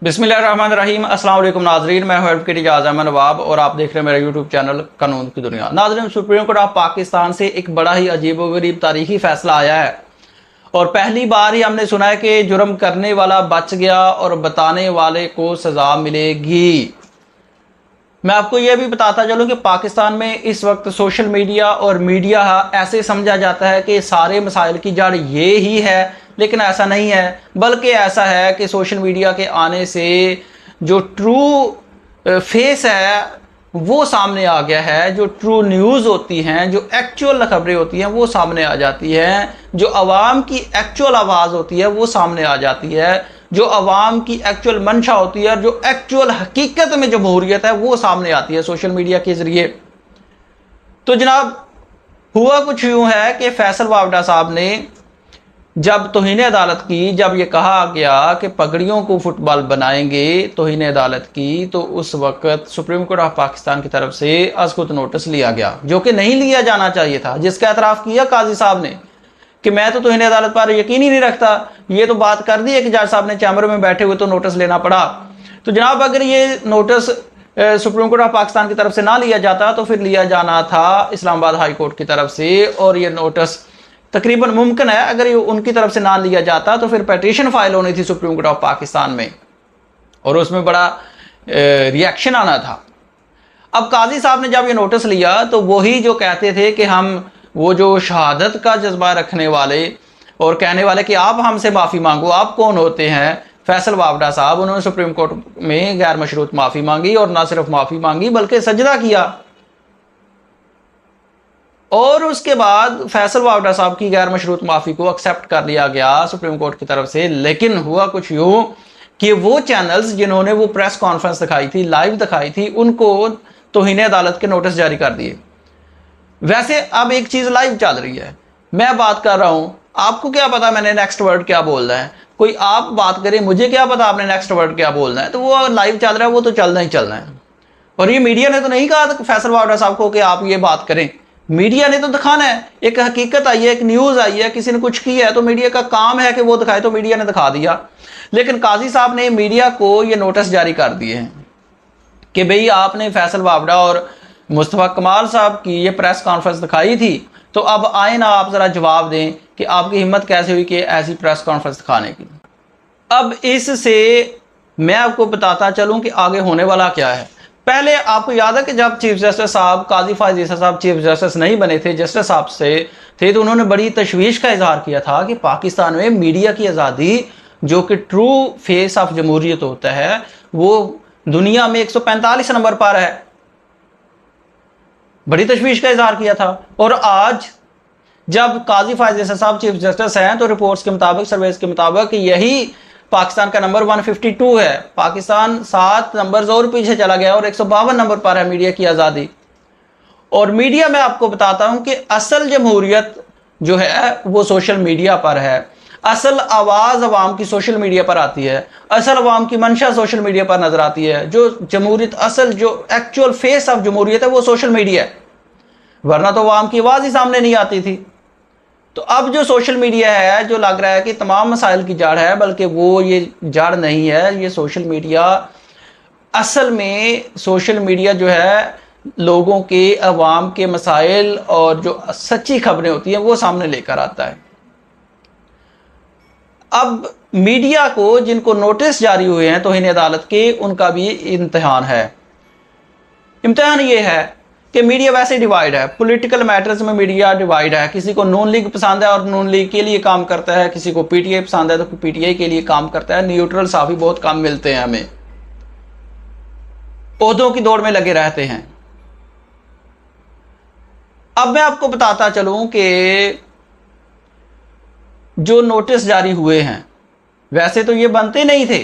बिस्मिल्लाहिर्रहमानिर्रहीम। अस्सलाम वालेकुम नाजरीन, मैं हूं एडवोकेट इजाज़ अहमद नवाब और आप देख रहे हैं मेरा यूट्यूब चैनल कानून की दुनिया। नाजरीन, सुप्रीम कोर्ट ऑफ पाकिस्तान से एक बड़ा ही अजीबोगरीब तारीखी फैसला आया है और पहली बार ही हमने सुना है कि जुर्म करने वाला बच गया और बताने वाले को सज़ा मिलेगी। मैं आपको यह भी बताता चलूं कि पाकिस्तान में इस वक्त सोशल मीडिया और मीडिया ऐसे समझा जाता है कि सारे मसाइल की जड़ ये ही है, लेकिन ऐसा नहीं है। बल्कि ऐसा है कि सोशल मीडिया के आने से जो ट्रू फेस है वो सामने आ गया है। जो ट्रू न्यूज़ होती हैं, जो एक्चुअल खबरें होती हैं वो सामने आ जाती हैं। जो आवाम की एक्चुअल आवाज़ होती है वो सामने आ जाती है। जो आवाम की एक्चुअल मंशा होती है और जो एक्चुअल हकीकत में जमहूरियत है वो सामने आती है सोशल मीडिया के ज़रिए। तो जनाब, हुआ कुछ यूँ है कि फैसल वावडा साहब ने जब तौहीन अदालत की, जब ये कहा गया कि पगड़ियों को फुटबॉल बनाएंगे तौहीन अदालत की, तो उस वक्त सुप्रीम कोर्ट ऑफ पाकिस्तान की तरफ से अज़कुत नोटिस लिया गया, जो कि नहीं लिया जाना चाहिए था, जिसका एतराफ़ किया काजी साहब ने कि मैं तो तौहीन अदालत पर यकीन ही नहीं रखता। ये तो बात कर दी है कि जज साहब ने चैम्बर में बैठे हुए तो नोटिस लेना पड़ा। तो जनाब, अगर ये notice supreme court of Pakistan की तरफ से ना लिया जाता तो फिर लिया जाना था इस्लामाबाद हाई कोर्ट की तरफ से, और ये नोटिस तकरीबन मुमकिन है अगर ये उनकी तरफ से ना लिया जाता तो फिर पिटीशन फाइल होनी थी सुप्रीम कोर्ट ऑफ पाकिस्तान में और उसमें बड़ा रिएक्शन आना था। अब काजी साहब ने जब ये नोटिस लिया तो वही जो कहते थे कि हम वो जो शहादत का जज्बा रखने वाले और कहने वाले कि आप हमसे माफ़ी मांगो, आप कौन होते हैं, फैसल वावडा साहब, उन्होंने सुप्रीम कोर्ट में गैर मशरूत माफ़ी मांगी और ना सिर्फ माफ़ी मांगी बल्कि सजदा किया। और उसके बाद फैसल वावडा साहब की गैर मशरूत माफ़ी को एक्सेप्ट कर लिया गया सुप्रीम कोर्ट की तरफ से। लेकिन हुआ कुछ यूँ कि वो चैनल्स जिन्होंने वो प्रेस कॉन्फ्रेंस दिखाई थी, लाइव दिखाई थी, उनको तौहीन अदालत के नोटिस जारी कर दिए। वैसे अब एक चीज़ लाइव चल रही है, मैं बात कर रहा हूँ, आपको क्या पता मैंने नेक्स्ट वर्ड क्या बोलना है। कोई आप बात करें, मुझे क्या पता आपने नेक्स्ट वर्ड क्या बोलना है। तो वो लाइव चल रहा है, वो तो चलना ही चलना है। और ये मीडिया ने तो नहीं कहा फैसल वावडा साहब को कि आप ये बात करें, मीडिया ने तो दिखाना है। एक हकीकत आई है, एक न्यूज़ आई है, किसी ने कुछ किया है तो मीडिया का काम है कि वो दिखाए, तो मीडिया ने दिखा दिया। लेकिन काजी साहब ने मीडिया को ये नोटिस जारी कर दिए हैं कि भाई आपने फैसल वावडा और मुस्तफ़ा कमाल साहब की ये प्रेस कॉन्फ्रेंस दिखाई थी, तो अब आए ना आप ज़रा जवाब दें कि आपकी हिम्मत कैसे हुई कि ऐसी प्रेस कॉन्फ्रेंस दिखाने की। अब इससे मैं आपको बताता चलूं कि आगे होने वाला क्या है। पहले आपको याद है कि जब चीफ जस्टिस साहब काजी फायज़ ईसा साहब चीफ जस्टिस नहीं बने थे, जस्टिस साहब से थे, तो उन्होंने बड़ी तशवीश का इजहार किया था कि पाकिस्तान में मीडिया की आज़ादी, जो कि ट्रू फेस ऑफ जमहूरियत होता है, वो दुनिया में 145 नंबर पर है। बड़ी तशवीश का इजहार किया था। और आज जब काजी फायज़ ईसा साहब चीफ जस्टिस हैं तो रिपोर्ट्स के मुताबिक, सर्वेस के मुताबिक, यही पाकिस्तान का नंबर 152 है। पाकिस्तान 7 नंबर और पीछे चला गया और 152 नंबर पर है मीडिया की आज़ादी। और मीडिया में आपको बताता हूं कि असल जमहूरियत जो है वो सोशल मीडिया पर है। असल आवाज़ अवाम की सोशल मीडिया पर आती है, असल अवाम की मंशा सोशल मीडिया पर नजर आती है। जो जमहूरियत, असल जो एक्चुअल फेस ऑफ जमहूरियत है वो सोशल मीडिया है, वरना तो अवाम की आवाज़ ही सामने नहीं आती थी। तो अब जो सोशल मीडिया है, जो लग रहा है कि तमाम मसाइल की जड़ है, बल्कि वो ये जड़ नहीं है। ये सोशल मीडिया, असल में सोशल मीडिया जो है लोगों के, अवाम के मसाइल और जो सच्ची खबरें होती हैं वो सामने लेकर आता है। अब मीडिया को, जिनको नोटिस जारी हुए हैं तौहीन अदालत के, उनका भी इम्तिहान है। इम्तिहान ये है कि मीडिया वैसे डिवाइड है, पॉलिटिकल मैटर्स में मीडिया डिवाइड है। किसी को नून लीग पसंद है और नून लीग के लिए काम करता है, किसी को पीटीआई पसंद है तो पीटीआई के लिए काम करता है। न्यूट्रल साफी बहुत कम मिलते हैं हमें, ओहदों की दौड़ में लगे रहते हैं। अब मैं आपको बताता चलूं कि जो नोटिस जारी हुए हैं, वैसे तो ये बनते नहीं थे,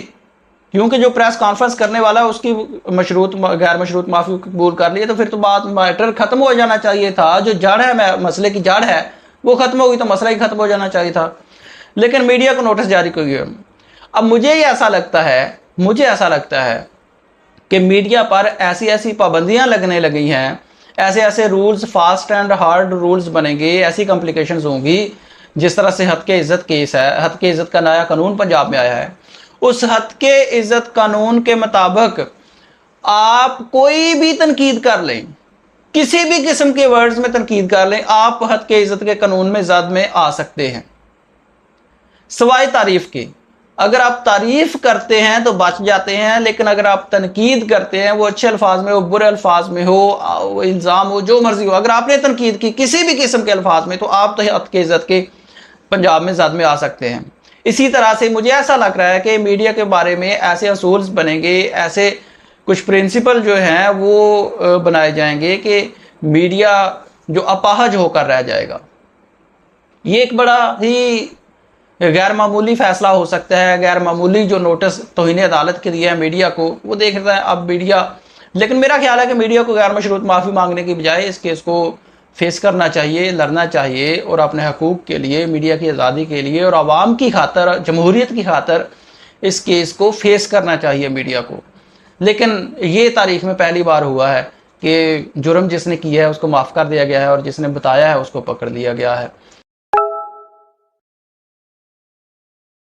क्योंकि जो प्रेस कॉन्फ्रेंस करने वाला है उसकी मशरूत गैर मशरूत माफ़ी कबूल कर लिए तो फिर तो बात, मैटर ख़त्म हो जाना चाहिए था। जो जड़ है, मसले की जड़ है, वो ख़त्म हो गई तो मसला ही ख़त्म हो जाना चाहिए था। लेकिन मीडिया को नोटिस जारी कर दिया। अब मुझे ऐसा लगता है कि मीडिया पर ऐसी ऐसी पाबंदियाँ लगने लगी हैं, ऐसे ऐसे rules, fast and hard rules बनेंगे, ऐसी कॉम्प्लिकेशंस होंगी। जिस तरह से हद के इज़्ज़त केस है, हद के इज़्ज़त का नया कानून पंजाब में आया है, उस हद के इज्जत कानून के मुताबिक आप कोई भी तनकीद कर लें, किसी भी किस्म के वर्ड्स में तनकीद कर लें, आप हद के इज्जत के कानून में जद में आ सकते हैं, सवाए तारीफ के। अगर आप तारीफ करते हैं तो बच जाते हैं, लेकिन अगर आप तनकीद करते हैं, वो अच्छे अल्फाज में हो, बुरे अल्फाज में हो, वो इल्ज़ाम हो, जो मर्जी हो, अगर आपने तनकीद की किसी भी किस्म के अल्फाज में, तो आप तो हद के इज्जत के पंजाब में जद में आ सकते हैं। इसी तरह से मुझे ऐसा लग रहा है कि मीडिया के बारे में ऐसे असूल्स बनेंगे, ऐसे कुछ प्रिंसिपल जो हैं वो बनाए जाएंगे कि मीडिया जो अपाहज होकर रह जाएगा। ये एक बड़ा ही गैर मामूली फैसला हो सकता है, गैर मामूली जो नोटिस तौहीन अदालत के दिया है मीडिया को, वो देख रहा है अब मीडिया। लेकिन मेरा ख्याल है कि मीडिया को गैर मशरूत माफ़ी मांगने की बजाय इस केस को फेस करना चाहिए, लड़ना चाहिए, और अपने हकूक़ के लिए, मीडिया की आज़ादी के लिए और आवाम की खातर, जमहूरियत की खातर इस केस को फेस करना चाहिए मीडिया को। लेकिन ये तारीख में पहली बार हुआ है कि जुर्म जिसने किया है उसको माफ़ कर दिया गया है और जिसने बताया है उसको पकड़ लिया गया है।